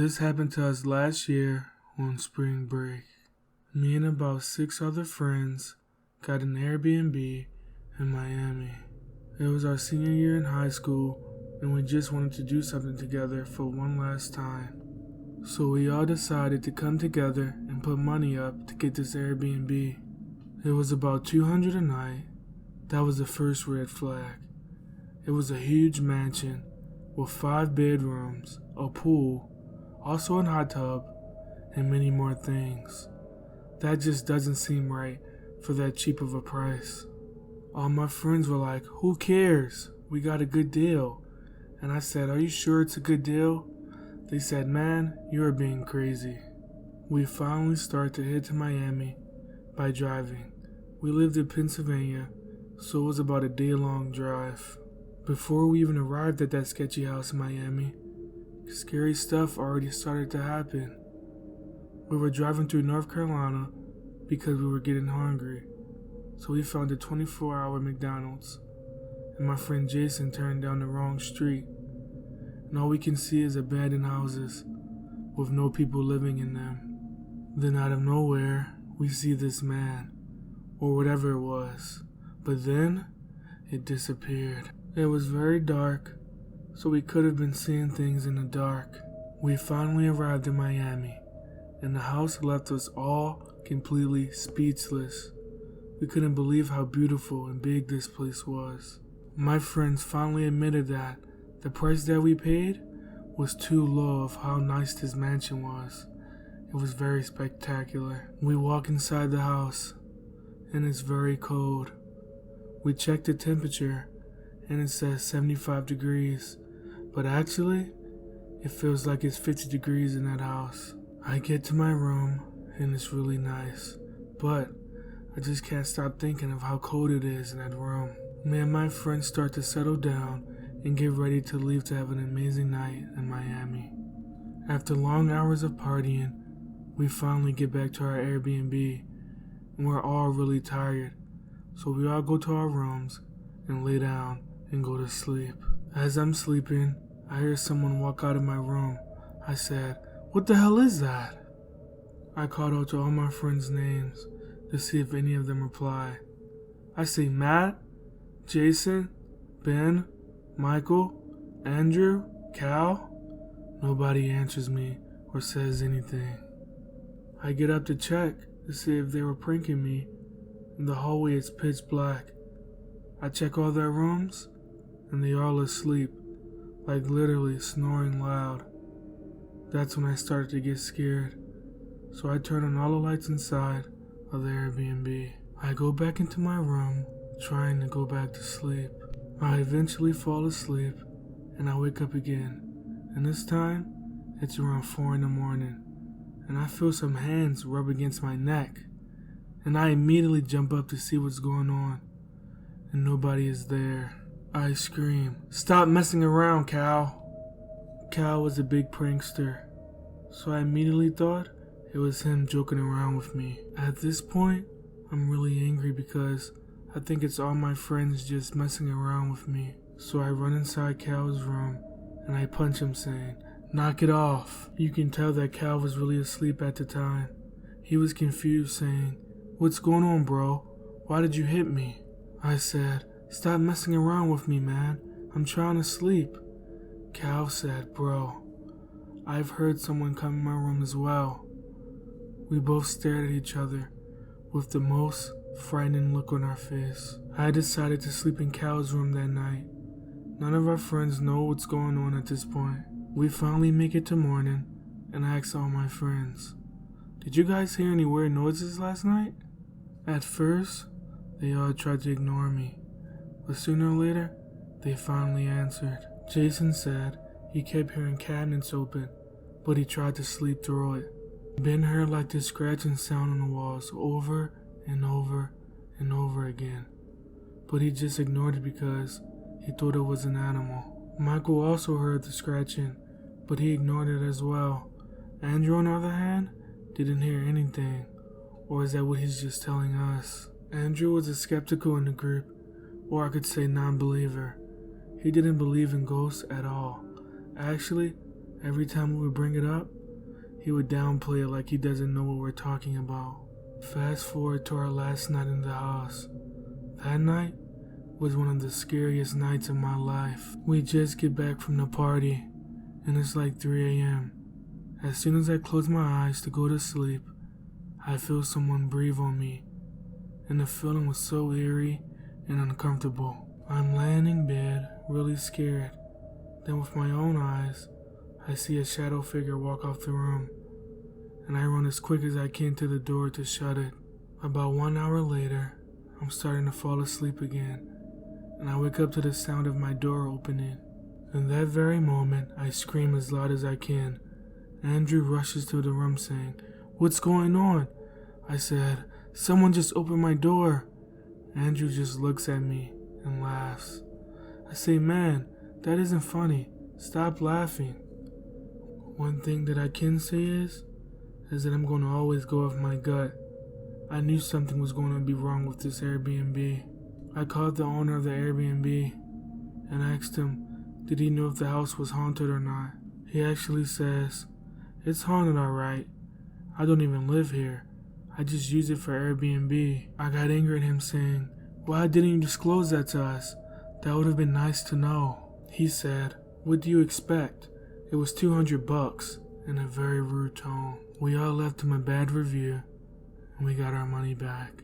This happened to us last year on spring break. Me and about 6 other friends got an Airbnb in Miami. It was our senior year in high school, and we just wanted to do something together for one last time. So we all decided to come together and put money up to get this Airbnb. It was about $200 a night. That was the first red flag. It was a huge mansion with 5 bedrooms, a pool, also a hot tub, and many more things. That just doesn't seem right for that cheap of a price. All my friends were like, "Who cares? We got a good deal." And I said, "Are you sure it's a good deal?" They said, "Man, you are being crazy." We finally started to head to Miami by driving. We lived in Pennsylvania, so it was about a day-long drive. Before we even arrived at that sketchy house in Miami, scary stuff already started to happen. We were driving through North Carolina because we were getting hungry, so we found a 24-hour McDonald's, and my friend Jason turned down the wrong street, and all we can see is abandoned houses with no people living in them. Then out of nowhere, we see this man, or whatever it was, but then it disappeared. It was very dark, so we could have been seeing things in the dark. We finally arrived in Miami, and the house left us all completely speechless. We couldn't believe how beautiful and big this place was. My friends finally admitted that the price that we paid was too low of how nice this mansion was. It was very spectacular. We walk inside the house, and it's very cold. We checked the temperature, and it says 75 degrees, but actually, it feels like it's 50 degrees in that house. I get to my room, and it's really nice, but I just can't stop thinking of how cold it is in that room. Me and my friends start to settle down and get ready to leave to have an amazing night in Miami. After long hours of partying, we finally get back to our Airbnb, and we're all really tired, so we all go to our rooms and lay down and go to sleep. As I'm sleeping, I hear someone walk out of my room. I said, "What the hell is that?" I called out to all my friends' names to see if any of them reply. I say, "Matt, Jason, Ben, Michael, Andrew, Cal." Nobody answers me or says anything. I get up to check to see if they were pranking me. In the hallway it's pitch black. I check all their rooms, and they all asleep, like literally snoring loud. That's when I started to get scared, so I turn on all the lights inside of the Airbnb. I go back into my room, trying to go back to sleep. I eventually fall asleep, and I wake up again, and this time, it's around 4 in the morning, and I feel some hands rub against my neck, and I immediately jump up to see what's going on, and nobody is there. I scream, "Stop messing around, Cal." Cal was a big prankster, so I immediately thought it was him joking around with me. At this point, I'm really angry because I think it's all my friends just messing around with me. So I run inside Cal's room and I punch him, saying, "Knock it off." You can tell that Cal was really asleep at the time. He was confused, saying, "What's going on, bro? Why did you hit me?" I said, "Stop messing around with me, man. I'm trying to sleep." Cal said, "Bro, I've heard someone come in my room as well." We both stared at each other with the most frightening look on our face. I decided to sleep in Cal's room that night. None of our friends know what's going on at this point. We finally make it to morning, and I ask all my friends, "Did you guys hear any weird noises last night?" At first, they all tried to ignore me, but sooner or later, they finally answered. Jason said he kept hearing cabinets open, but he tried to sleep through it. Ben heard like this scratching sound on the walls over and over and over again, but he just ignored it because he thought it was an animal. Michael also heard the scratching, but he ignored it as well. Andrew, on the other hand, didn't hear anything, or is that what he's just telling us? Andrew was a skeptical in the group, or I could say non-believer. He didn't believe in ghosts at all. Actually, Every time we would bring it up, he would downplay it like he doesn't know what we're talking about. Fast forward to our last night in the house. That night was one of the scariest nights of my life. We just get back from the party, and it's like 3 a.m. As soon as I close my eyes to go to sleep, I feel someone breathe on me, and the feeling was so eerie and uncomfortable. I'm laying in bed, really scared. Then with my own eyes, I see a shadow figure walk off the room, and I run as quick as I can to the door to shut it. About 1 hour later, I'm starting to fall asleep again, and I wake up to the sound of my door opening. In that very moment, I scream as loud as I can. Andrew rushes to the room saying, "What's going on?" I said, "Someone just opened my door." Andrew just looks at me and laughs. I say, "Man, that isn't funny. Stop laughing." One thing that I can say is that I'm going to always go off my gut. I knew something was going to be wrong with this Airbnb. I called the owner of the Airbnb and asked him, did he know if the house was haunted or not? He actually says, "It's haunted alright. I don't even live here. I just use it for Airbnb." I got angry at him saying, "Why didn't you disclose that to us? That would have been nice to know." He said, "What do you expect? It was $200, in a very rude tone. We all left him a bad review, and we got our money back.